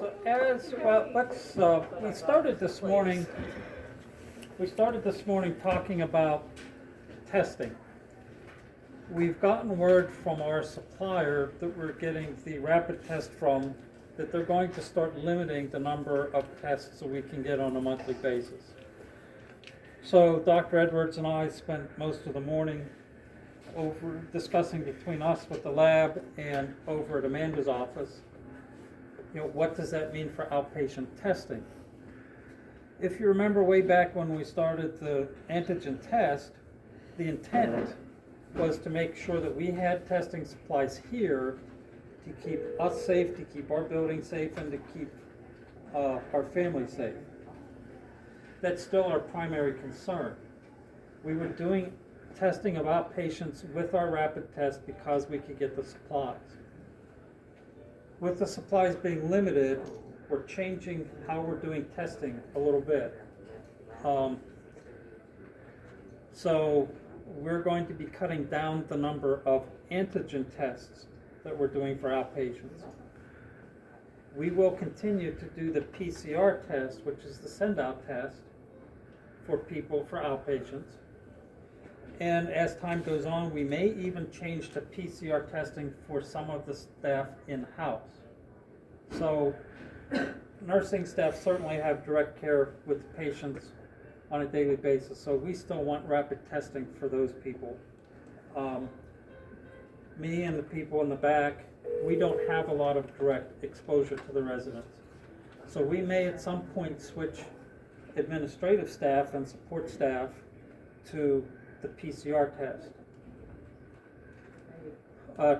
So as well, we started this morning. We started this morning talking about testing. We've gotten word from our supplier that we're getting the rapid test from that they're going to start limiting the number of tests that we can get on a monthly basis. So Dr. Edwards and I spent most of the morning over discussing between us with the lab and over at Amanda's office, what does that mean for outpatient testing? If you remember way back when we started the antigen test, the intent was to make sure that we had testing supplies here to keep us safe, to keep our building safe, and to keep our family safe. That's still our primary concern. We were doing testing of outpatients with our rapid test because we could get the supplies. With the supplies being limited, we're changing how we're doing testing a little bit. So we're going to be cutting down the number of antigen tests that we're doing for outpatients. We will continue to do the PCR test, which is the send-out test for people for outpatients. And as time goes on, we may even change to PCR testing for some of the staff in-house. So nursing staff certainly have direct care with patients on a daily basis, so we still want rapid testing for those people. Me and the people in the back, we don't have a lot of direct exposure to the residents. So we may at some point switch administrative staff and support staff to the PCR test.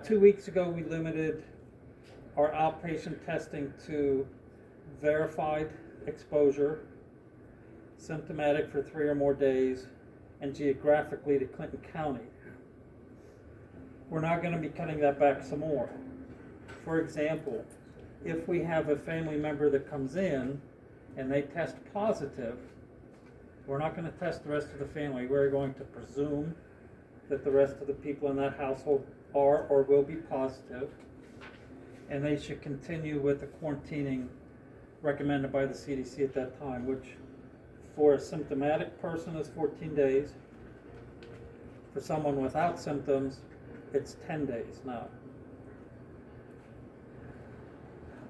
2 weeks ago, we limited our outpatient testing to verified exposure, symptomatic for 3 or more days, and geographically to Clinton County. We're not going to be cutting that back some more. For example, if we have a family member that comes in and they test positive, we're not going to test the rest of the family. We're going to presume that the rest of the people in that household are or will be positive, and they should continue with the quarantining recommended by the CDC at that time, which for a symptomatic person is 14 days. For someone without symptoms, it's 10 days now.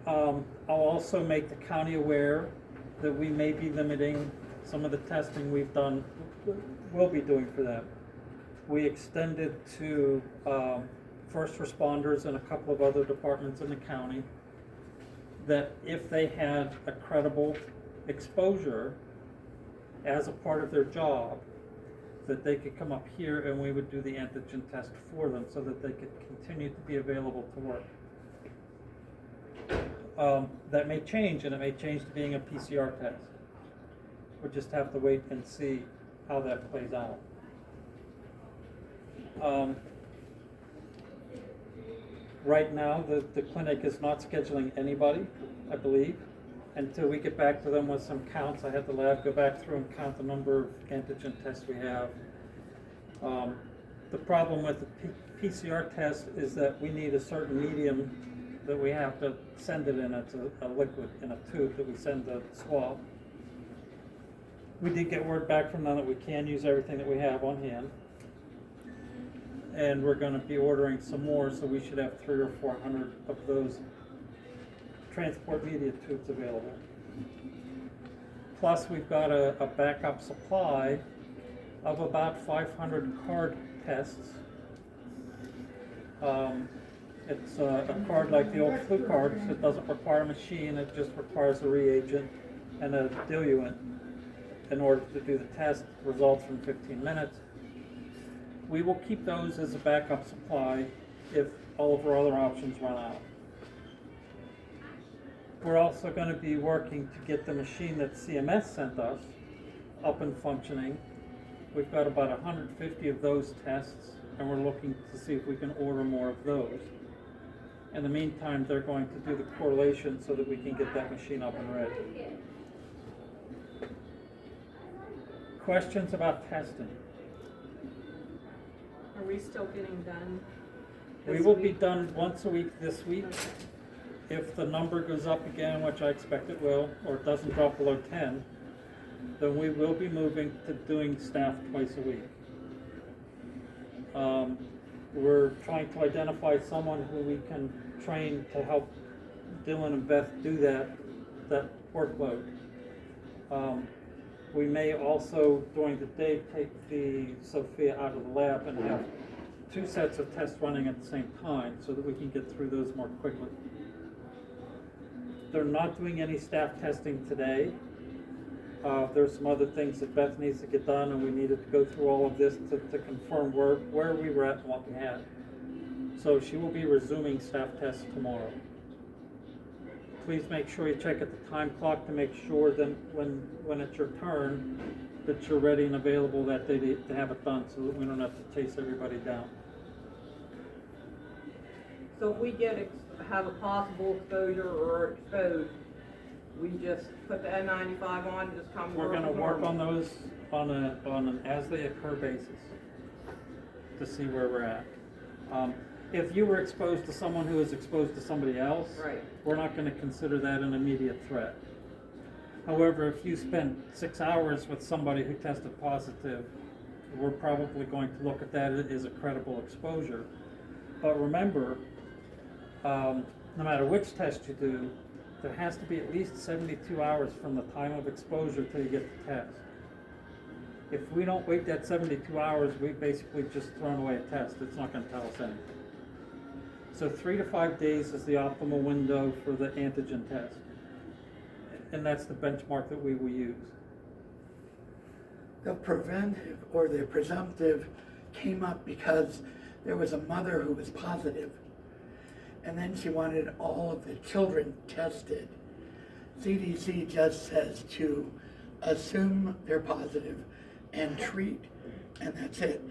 I'll also make the county aware that we may be limiting some of the testing we've done, will be doing for them. We extended to first responders and a couple of other departments in the county that if they had a credible exposure as a part of their job, that they could come up here and we would do the antigen test for them so that they could continue to be available to work. That may change, and it may change to being a PCR test. We'll just have to wait and see how that plays out. Right now, the clinic is not scheduling anybody, I believe, until we get back to them with some counts. I had the lab go back through and count the number of antigen tests we have. The problem with the PCR test is that we need a certain medium that we have to send it in. It's a liquid in a tube that we send the swab. We did get word back from them that we can use everything that we have on hand. And we're going to be ordering some more, so we should have 300 or 400 of those transport media tubes available. Plus, we've got a backup supply of about 500 card tests. It's a card like the old flu cards. It doesn't require a machine, it just requires a reagent and a diluent in order to do the test. Results in 15 minutes. We will keep those as a backup supply if all of our other options run out. We're also going to be working to get the machine that CMS sent us up and functioning. We've got about 150 of those tests, and we're looking to see if we can order more of those. In the meantime, they're going to do the correlation so that we can get that machine up and ready. Questions about testing? Are we still getting done? We will be done once a week this week, If the number goes up again, which I expect it will, or it doesn't drop below 10, then we will be moving to doing staff twice a week. We're trying to identify someone who we can train to help Dylan and Beth do that workload. We may also, during the day, take the Sophia out of the lab and have 2 sets of tests running at the same time so that we can get through those more quickly. They're not doing any staff testing today. There's some other things that Beth needs to get done, and we needed to go through all of this to confirm where we were at and what we had. So she will be resuming staff tests tomorrow. Please make sure you check at the time clock to make sure that when it's your turn, that you're ready and available that day to have it done, so that we don't have to chase everybody down. So if we have a possible exposure or exposed, we just put the N95 on, just come. We're going to work on those on an as they occur basis to see where we're at. If you were exposed to someone who is exposed to somebody else, right, we're not going to consider that an immediate threat. However, if you spent 6 hours with somebody who tested positive, we're probably going to look at that as a credible exposure. But remember, no matter which test you do, there has to be at least 72 hours from the time of exposure till you get the test. If we don't wait that 72 hours, we've basically just thrown away a test. It's not going to tell us anything. So 3 to 5 days is the optimal window for the antigen test. And that's the benchmark that we will use. The preventive or the presumptive came up because there was a mother who was positive, and then she wanted all of the children tested. CDC just says to assume they're positive and treat, and that's it.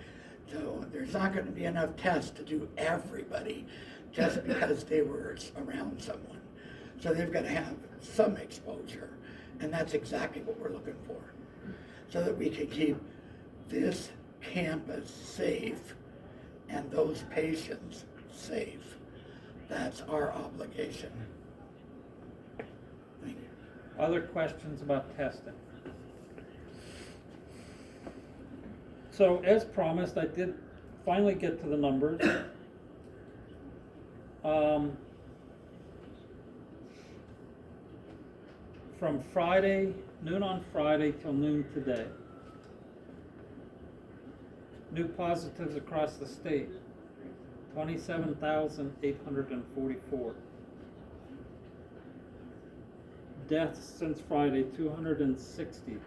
So there's not going to be enough tests to do everybody just because they were around someone. So they've got to have some exposure, and that's exactly what we're looking for, so that we can keep this campus safe and those patients safe. That's our obligation. Thank you. Other questions about testing? So as promised, I did finally get to the numbers. From noon on Friday till noon today, new positives across the state, 27,844. Deaths since Friday, 260.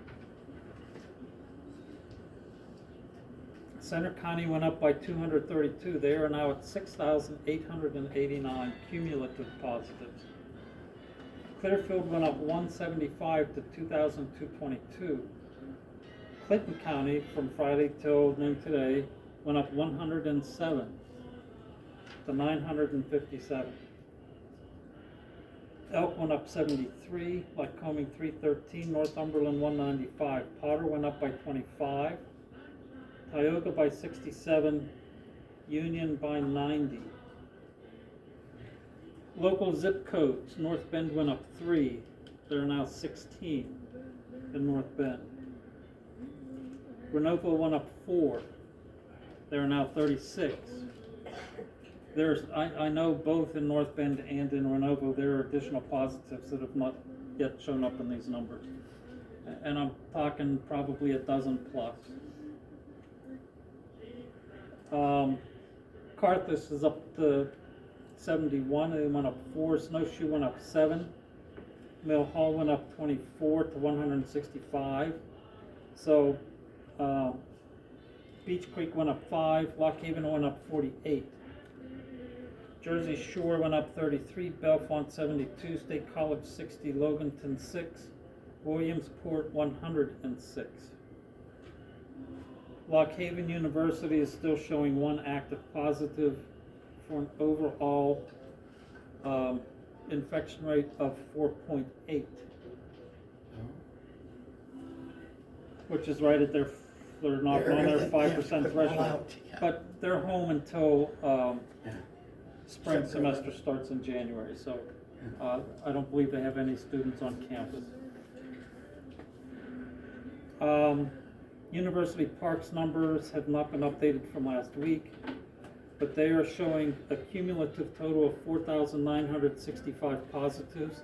Center County went up by 232. They are now at 6,889 cumulative positives. Clearfield went up 175 to 2,222. Clinton County, from Friday till noon today, went up 107 to 957. Elk went up 73, Lycoming 313, Northumberland 195. Potter went up by 25, Tioga by 67, Union by 90. Local zip codes, North Bend went up 3, there are now 16 in North Bend. Renovo went up 4, there are now 36. I know both in North Bend and in Renovo there are additional positives that have not yet shown up in these numbers. And I'm talking probably a dozen plus. Carthus is up to 71, they went up 4. Snowshoe went up 7. Mill Hall went up 24 to 165. So Beach Creek went up 5. Lock Haven went up 48. Jersey Shore went up 33. Bellefonte 72. State College 60. Loganton 6. Williamsport 106. Lock Haven University is still showing 1 active positive for an overall infection rate of 4.8, which is right at they're not on their 5% threshold. Yeah. But they're home until spring semester starts in January, so I don't believe they have any students on campus. University Park's numbers have not been updated from last week, but they are showing a cumulative total of 4,965 positives,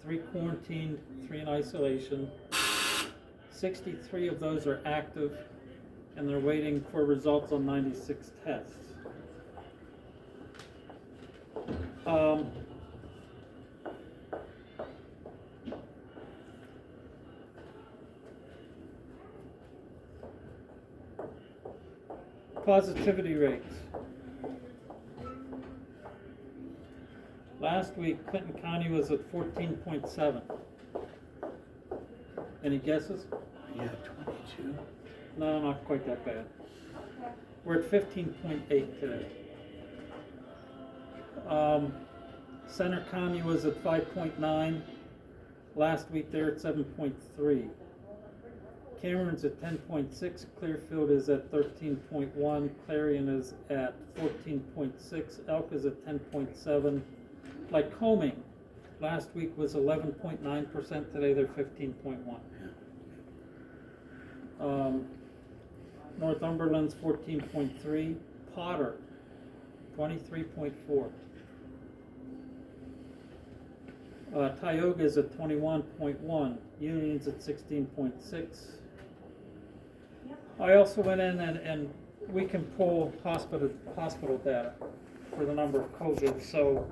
3 quarantined, 3 in isolation. 63 of those are active, and they're waiting for results on 96 tests. Positivity rates. Last week, Clinton County was at 14.7. Any guesses? Yeah, 22. No, not quite that bad. We're at 15.8 today. Center County was at 5.9. Last week they're at 7.3. Cameron's at 10.6. Clearfield is at 13.1. Clarion is at 14.6. Elk is at 10.7. Lycoming last week was 11.9%. Today they're 15.1. Northumberland's 14.3. Potter 23.4. Tioga's at 21.1. Union's at 16.6. I also went in and we can pull hospital data for the number of COVID. So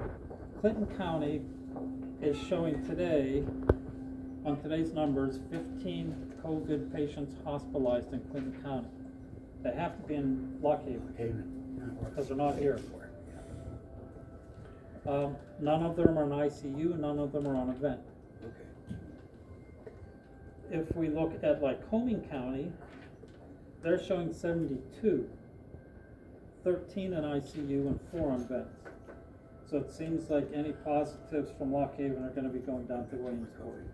Clinton County is showing today, on today's numbers, 15 COVID patients hospitalized in Clinton County. They have to be in Lock Haven because they're not here. None of them are in ICU, none of them are on a vent. Okay. If we look at Lycoming County, they're showing 72, 13 in ICU and 4 on vents. So it seems like any positives from Lock Haven are going to be going down to Williamsport.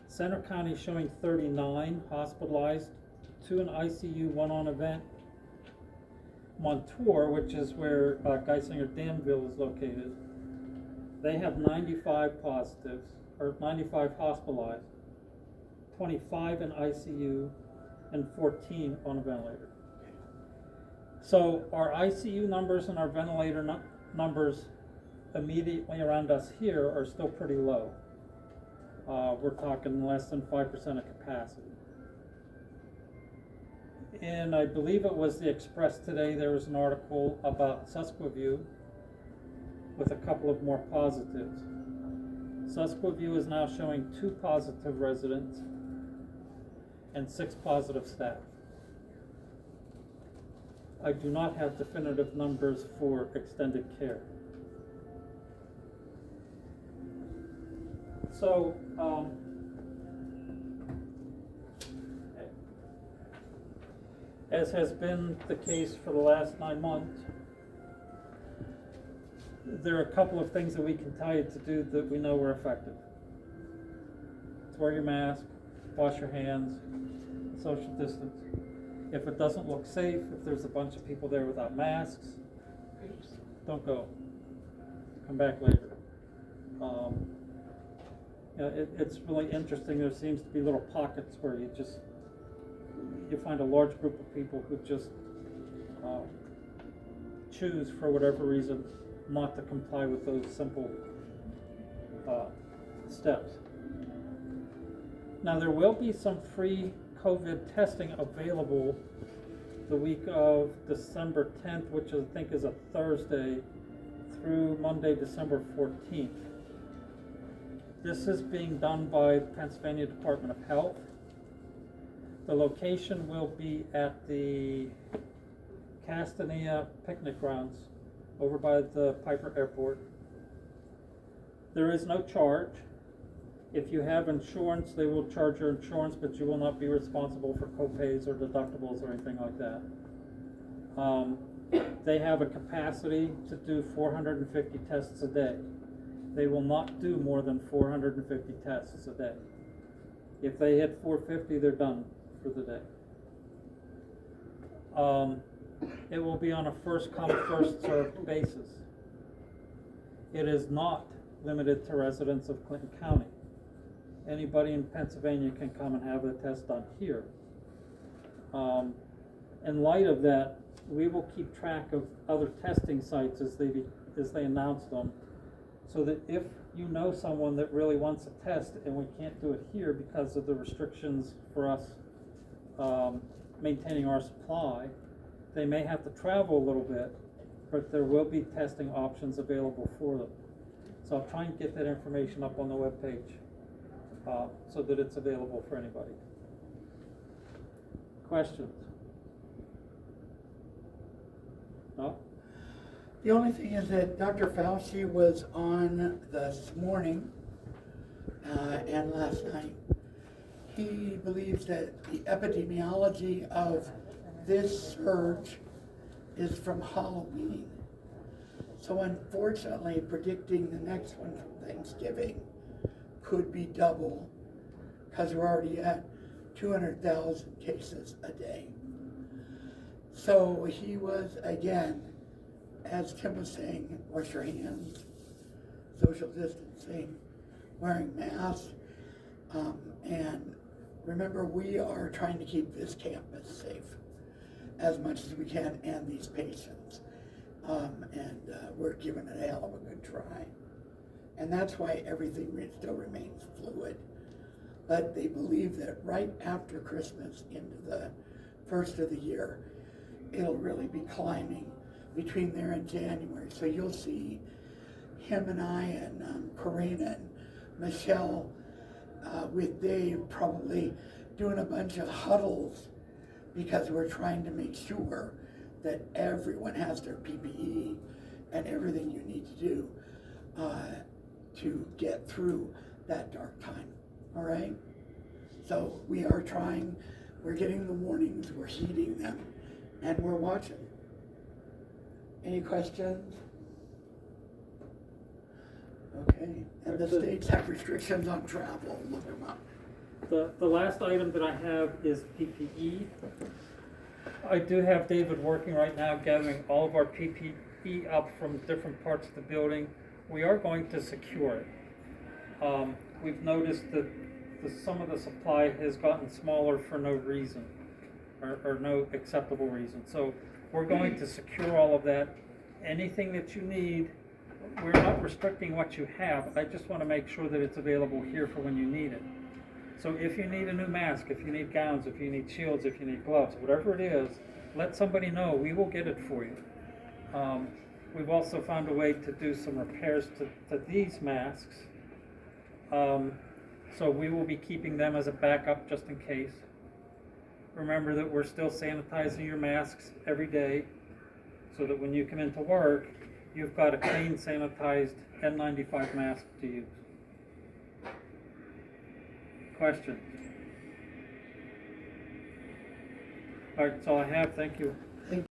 Center County showing 39 hospitalized, 2 in ICU, 1 on a vent. Montour, which is where Geisinger Danville is located, they have 95 positives, or 95 hospitalized, 25 in ICU, and 14 on a ventilator. So our ICU numbers and our ventilator numbers immediately around us here are still pretty low. We're talking less than 5% of capacity. And I believe it was the Express today, there was an article about Susqueview with a couple of more positives. Susqueview is now showing 2 positive residents and 6 positive staff. I do not have definitive numbers for extended care. So, as has been the case for the last 9 months, there are a couple of things that we can tell you to do that we know are effective. It's wear your mask, wash your hands, social distance. If it doesn't look safe, if there's a bunch of people there without masks, don't go. Come back later. It's really interesting. There seems to be little pockets where you find a large group of people who just choose, for whatever reason, not to comply with those simple steps. Now, there will be some free COVID testing available the week of December 10th, which I think is a Thursday, through Monday, December 14th. This is being done by Pennsylvania Department of Health. The location will be at the Castania picnic grounds over by the Piper Airport. There is no charge. If you have insurance, they will charge your insurance, but you will not be responsible for co-pays or deductibles or anything like that. They have a capacity to do 450 tests a day. They will not do more than 450 tests a day. If they hit 450, they're done for the day. It will be on a first come, first served basis. It is not limited to residents of Clinton County. Anybody in Pennsylvania can come and have the test done here. In light of that, we will keep track of other testing sites as they announce them, so that if you know someone that really wants a test and we can't do it here because of the restrictions for us maintaining our supply, they may have to travel a little bit, but there will be testing options available for them. So I'll try and get that information up on the webpage so that it's available for anybody. Questions? No? The only thing is that Dr. Fauci was on this morning and last night. He believes that the epidemiology of this surge is from Halloween. So unfortunately, predicting the next one from Thanksgiving could be double, because we're already at 200,000 cases a day. So he was, again, as Tim was saying, wash your hands, social distancing, wearing masks, and remember, we are trying to keep this campus safe as much as we can, and these patients. We're giving it a hell of a good try. And that's why everything still remains fluid. But they believe that right after Christmas into the first of the year, it'll really be climbing between there and January. So you'll see him and I and Karina and Michelle with Dave probably doing a bunch of huddles, because we're trying to make sure that everyone has their PPE and everything you need to do to get through that dark time. All right? So we are trying, we're getting the warnings, we're heeding them, and we're watching. Any questions? Okay, and the states have restrictions on travel, look them up. The last item that I have is PPE. I do have David working right now gathering all of our PPE up from different parts of the building. We are going to secure it. We've noticed that some of the supply has gotten smaller for no reason, or no acceptable reason. So we're going to secure all of that. Anything that you need, we're not restricting what you have. I just want to make sure that it's available here for when you need it. So if you need a new mask, if you need gowns, if you need shields, if you need gloves, whatever it is, let somebody know. We will get it for you. We've also found a way to do some repairs to these masks. So we will be keeping them as a backup just in case. Remember that we're still sanitizing your masks every day, so that when you come into work, you've got a clean, sanitized N95 mask to use. Questions? All right, that's all I have. Thank you.